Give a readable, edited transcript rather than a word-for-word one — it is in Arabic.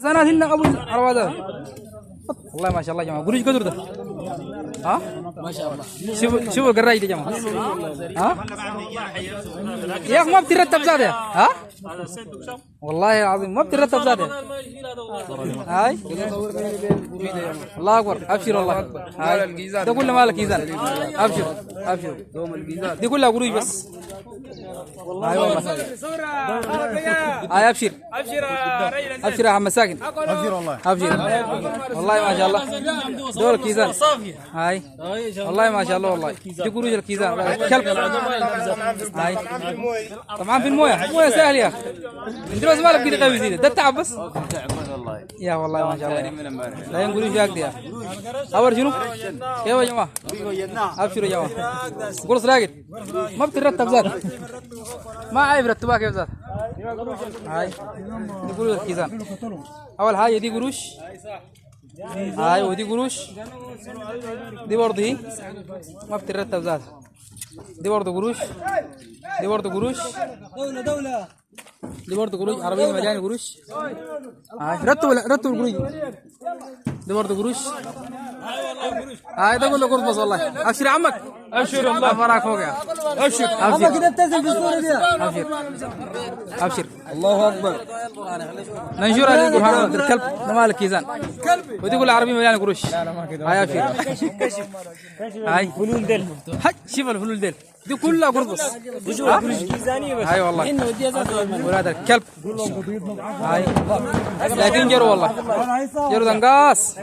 سنة هنا أبو العروة والله ما شاء الله يا جماعة قروش قدر ده ها ما شاء الله شوفوا القراي دي يا جماعة ها يا أخي ما بترتب زاده ها والله العظيم ما بترتب زاده هاي الله أكبر أبشر والله هاي ده كله مالك ميزان أبشر أبشر دي كلها قروش بس هاي والله هاي أبشر أبشر يا عم مساكن أبشر والله أبشر والله ما شاء الله دول كيزان هاي والله ما شاء الله والله دي قروش الكيزان كلب هاي طبعا في المويه مويه سهل يا اخي انت بس مالك كده قوي زياده ده التعب بس يا والله ما شاء الله لا ينقولوا شاك دي خبر شنو كيف يا جماعه ابشروا يا جماعه قرص راقد ما بترتب ذات ما عيب رتبها كيف ذات هاي دي قروش الكيزان اول حاجه دي قروش هاي ودي قروش دي برضه هي ما بترتب ذات دي برضه قروش دي برضه قروش دولة دي برضه قروش عربية مليانة قروش هاي رتبوا القروش دي برضه قروش هاي ده كله قرص بس والله ابشر عمك ابشر والله فراك فوق يا ابشر عمك كده ابتسم في الصورة دي ابشر ابشر الله اكبر ننشر عليك محمد الكلب ده مالك كيزان ودي كلها عربية مليانة قروش هاي ابشر هاي فلول ديل هاي شوف الفلول ديل دي كلها قرص بس هاي والله ولاد الكلب هاي لكن جرو والله جرو دنقاس